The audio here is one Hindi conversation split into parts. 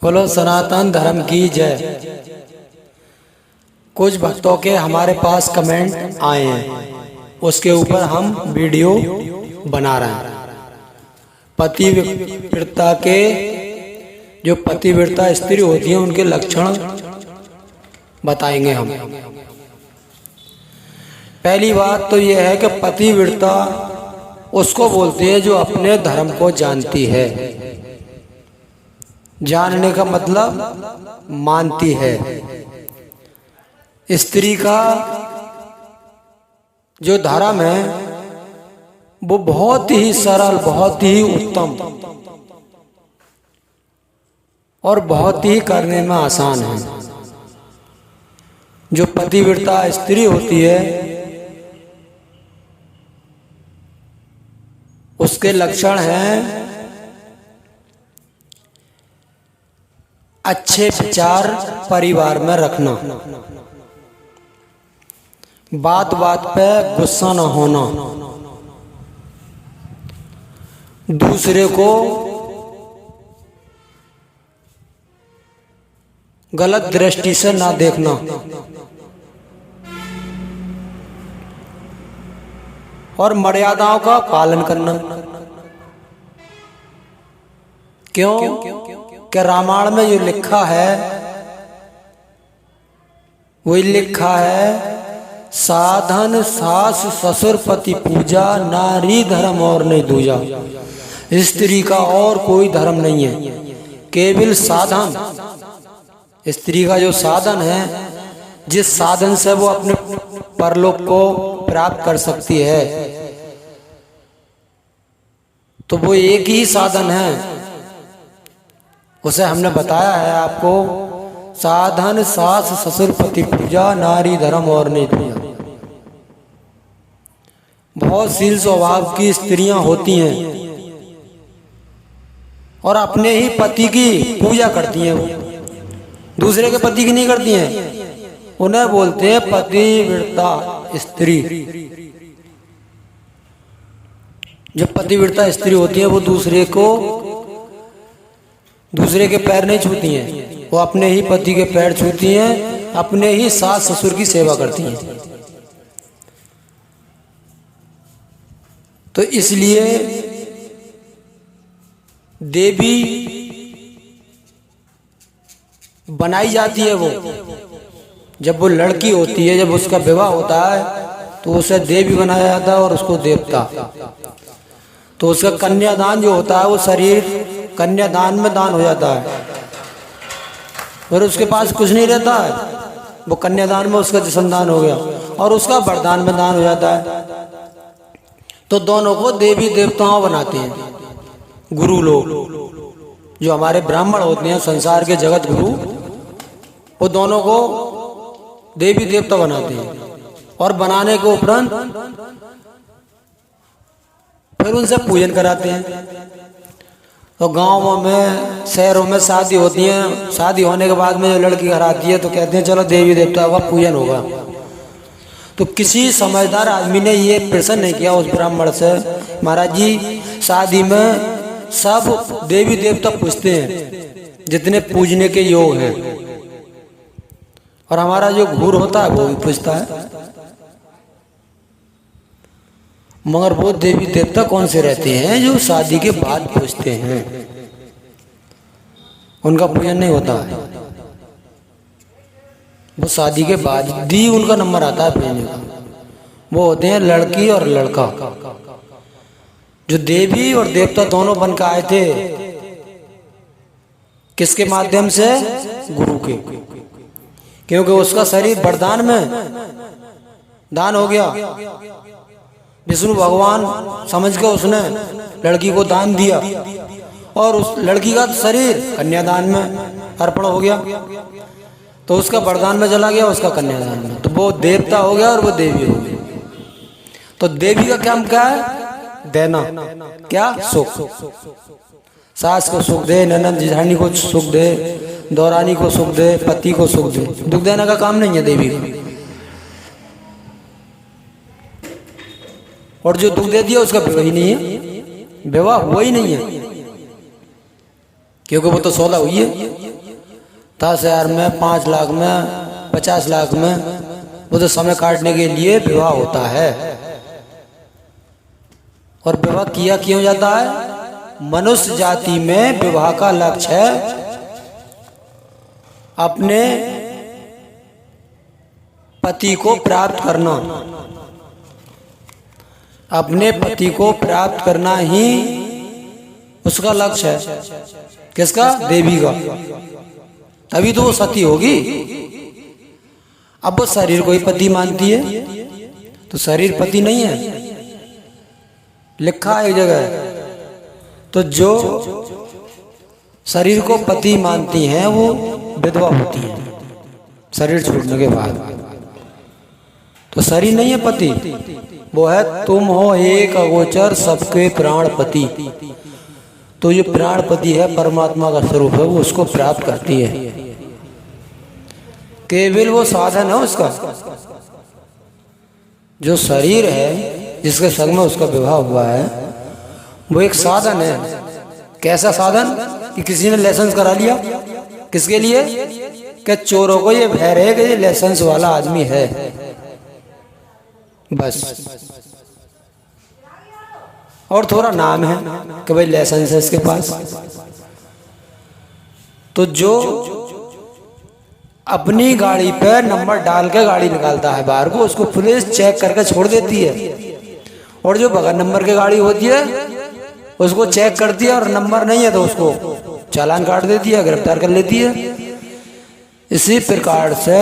बोलो सनातन धर्म की जय। कुछ भक्तों के हमारे पास कमेंट आए हैं, उसके ऊपर हम वीडियो बना रहे हैं। पतिव्रता के जो पतिव्रता स्त्री होती है उनके लक्षण बताएंगे हम। पहली बात तो यह है कि पतिव्रता उसको बोलते हैं जो अपने धर्म को जानती है। जानने का मतलब मानती है। स्त्री का जो धर्म है वो बहुत ही सरल, बहुत ही उत्तम और बहुत ही करने में आसान है। जो पतिव्रता स्त्री होती है उसके लक्षण हैं अच्छे विचार परिवार में रखना, बात बात पे गुस्सा न होना, दूसरे को गलत दृष्टि से ना देखना, और मर्यादाओं का पालन करना। क्यों कि रामायण में जो लिखा है वही लिखा है, साधन सास ससुर पति पूजा, नारी धर्म और नहीं दूजा। स्त्री का और कोई धर्म नहीं है, केवल साधन। स्त्री का जो साधन है, जिस साधन से वो अपने परलोक को प्राप्त कर सकती है, तो वो एक ही साधन है। उसे हमने बताया है आपको, साधन सास ससुर पति पूजा, नारी धर्म और नहीं दूजा। बहुत शील स्वभाव की स्त्रियां होती हैं और अपने ही पति की पूजा करती हैं, वो दूसरे के पति की नहीं करती हैं। उन्हें बोलते हैं पतिव्रता स्त्री। जो पतिव्रता स्त्री होती है वो दूसरे के पैर नहीं छूती हैं, वो अपने ही पति के पैर छूती हैं, अपने ही सास ससुर की सेवा करती हैं। तो इसलिए देवी बनाई जाती है। वो जब वो लड़की होती है, जब उसका विवाह होता है तो उसे देवी बनाया जाता है और उसको देवता। तो उसका कन्यादान जो होता है वो शरीर कन्यादान में दान हो जाता है, और उसके पास कुछ नहीं रहता है, वो कन्यादान में उसका जिस्म दान हो गया और उसका वरदान में दान हो जाता है। तो दोनों को देवी देवताओं बनाते हैं गुरु लोग। जो हमारे ब्राह्मण होते हैं, संसार के जगत गुरु, वो दोनों को देवी देवता बनाते हैं। और बनाने के उपरांत फिर उनसे पूजन कराते हैं। तो गांवों में, शहरों में शादी होती है, शादी होने के बाद में जो लड़की घर आती है तो कहते हैं चलो देवी देवता का पूजन होगा। तो किसी समझदार आदमी ने ये प्रश्न नहीं किया उस ब्राह्मण से, महाराज जी शादी में सब देवी देवता पूजते हैं जितने पूजने के योग हैं, और हमारा जो घूर होता है वो भी पूजता है, मगर वो देवी देवता कौन से रहते हैं जो शादी के बाद पूजते हैं? उनका पूजन नहीं होता है, वो शादी के बाद ही उनका नंबर आता है पूजने का। वो होते हैं लड़की और लड़का। जो देवी और देवता दोनों बनकर आए थे, किसके माध्यम से? गुरु के। क्योंकि उसका शरीर वरदान में दान हो गया। विष्णु भगवान समझ के उसने लड़की को दान दिया और उस लड़की का शरीर कन्यादान में अर्पण हो गया, तो उसका वरदान में चला गया, उसका कन्यादान में, तो वो देवता हो गया और वो देवी हो गई। तो देवी का काम क्या है? देना। क्या? सुख। सास को सुख दे, ननद जिठानी को सुख दे, दौरानी को सुख दे, पति को सुख दे। दुख देने का काम नहीं है देवी का। और जो दुख दे दिया उसका विवाह ही नहीं है, विवाह हुआ ही नहीं है। क्योंकि वो तो 16 हुई है। 10,000 में, 5 लाख में, 50 लाख में, वो तो समय काटने के लिए विवाह होता है। और विवाह किया क्यों जाता है? मनुष्य जाति में विवाह का लक्ष्य है अपने पति को प्राप्त करना। अपने पति को प्राप्त करना ही उसका लक्ष्य है। किसका? देवी का। तभी तो वो सती होगी। अब वो शरीर को ही पति मानती है, तो शरीर पति नहीं है, लिखा है एक जगह। तो जो शरीर को पति मानती हैं वो विधवा होती हैं शरीर छूटने के बाद। तो शरीर नहीं है पति, वो है तुम हो एक अगोचर सबके प्राणपति। तो ये प्राणपति है, परमात्मा का स्वरूप है, वो उसको प्राप्त करती है। केवल वो साधन है उसका। जो शरीर है जिसके संग में उसका विवाह हुआ है, वो एक साधन है। कैसा साधन? कि किसी ने लाइसेंस करा लिया, किसके लिए? कि चोरों को ये भय रहे कि ये लाइसेंस वाला आदमी है, बस। और थोड़ा नाम है कि भाई लाइसेंस है इसके पास। तो जो अपनी गाड़ी पे नंबर डाल के गाड़ी निकालता है बाहर को, उसको पुलिस चेक करके छोड़ देती है। और जो बगैर नंबर की गाड़ी होती है उसको चेक करती है, और नंबर नहीं है तो उसको चालान काट देती है, गिरफ्तार कर लेती है। इसी प्रकार से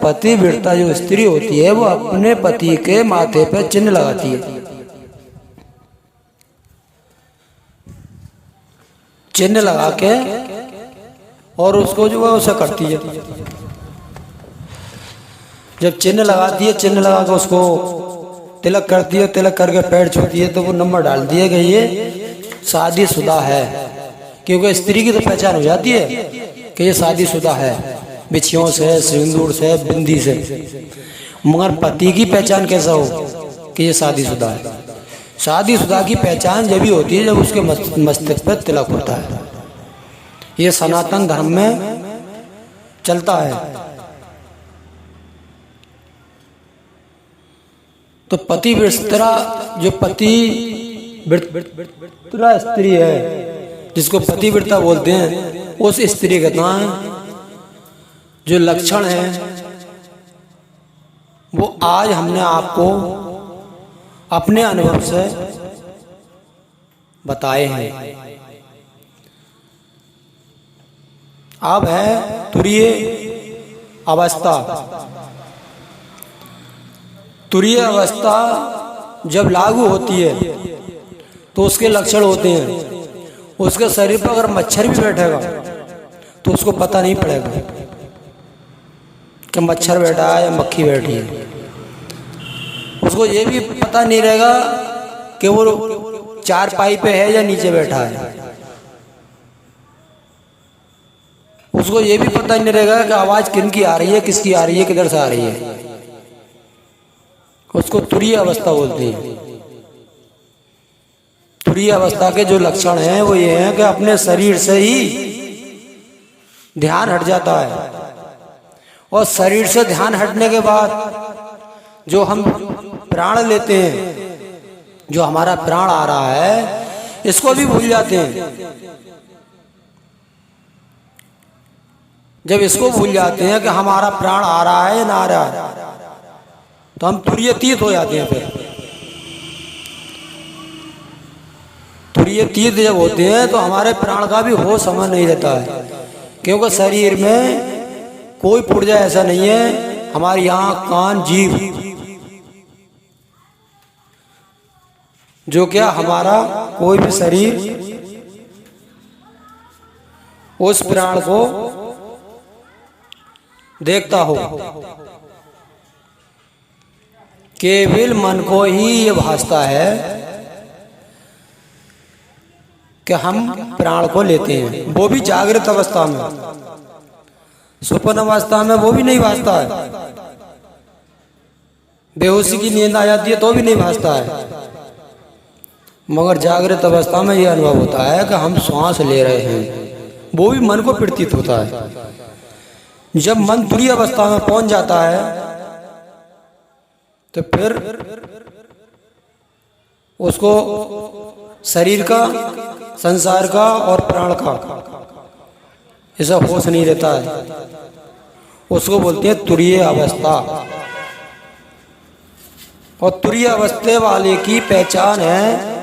पतिव्रता जो स्त्री होती है वो अपने पति के माथे पे चिन्ह लगाती है। चिन्ह लगा के और उसको जो है उसे करती है। जब चिन्ह लगाती है, चिन्ह लगा के उसको तिलक करती है, तिलक करके पैर छूती है, तो वो नंबर डाल दिए कि ये शादीशुदा है। क्योंकि स्त्री की तो पहचान हो जाती है कि ये शादीशुदा है, बिछियों से, सिंदूर से, बिंदी से। मगर पति की पहचान कैसा हो कि ये शादीशुदा है? शादीशुदा की पहचान जब भी होती है जब उसके मस्तिष्क पर तिलक होता है। ये सनातन धर्म में चलता है। तो पतिव्रता जो पतिव्रता स्त्री है, जिसको पतिव्रता बोलते हैं, उस स्त्री का नाम जो लक्षण है वो आज हमने आपको अपने अनुभव से बताए हैं। अब है तुरीय अवस्था। तुरीय अवस्था जब लागू होती है तो उसके लक्षण होते हैं। उसके शरीर पर अगर मच्छर भी बैठेगा तो उसको पता नहीं पड़ेगा कि मच्छर बैठा है या मक्खी बैठी है। उसको ये भी पता नहीं रहेगा कि वो चारपाई पे है या नीचे बैठा है। उसको ये भी पता नहीं रहेगा कि आवाज किन की आ रही है, किसकी आ रही है, किधर से आ रही है। उसको तुरीय अवस्था बोलते हैं। तुरीय अवस्था के जो लक्षण हैं वो ये हैं कि अपने शरीर से ही ध्यान हट जाता है, और शरीर से ध्यान हटने के बाद जो हम प्राण लेते हैं, जो हमारा प्राण आ रहा है, इसको भी भूल जाते हैं। जब इसको भूल जाते हैं कि हमारा प्राण आ रहा है या ना आ रहा है, तो हम तुरीयतीत हो जाते हैं। फिर तुरीयतीत जब होते हैं तो हमारे प्राण का भी होश समझ नहीं रहता है, क्योंकि शरीर में कोई पुर्जा ऐसा नहीं है, हमारी आँख, कान, जीभ, जो क्या हमारा कोई भी शरीर उस प्राण को देखता हो। केवल मन को ही ये भासता है कि हम प्राण को लेते हैं, वो भी जागृत अवस्था में। स्वप्न अवस्था में वो भी नहीं भासता है, बेहोशी की नींद आ जाती है तो भी नहीं भासता है। मगर जागृत अवस्था में ये अनुभव होता है कि हम श्वास ले रहे हैं, वो भी मन को प्रतीत होता है। जब मन तुरीय अवस्था में पहुंच जाता है तो फिर उसको शरीर का, संसार का और प्राण का ऐसा होश नहीं रहता है। उसको बोलते हैं तुरीय अवस्था। और तुरीय अवस्था वाले की पहचान है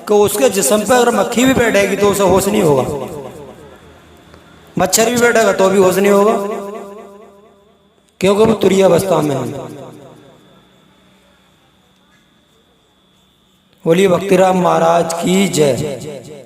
कि उसके जिस्म पे अगर मक्खी भी बैठेगी तो उसे होश नहीं होगा, मच्छर भी बैठेगा तो भी होश नहीं होगा, क्योंकि वो तुरीय अवस्था में है। बोलिए भक्तिराम महाराज की जय।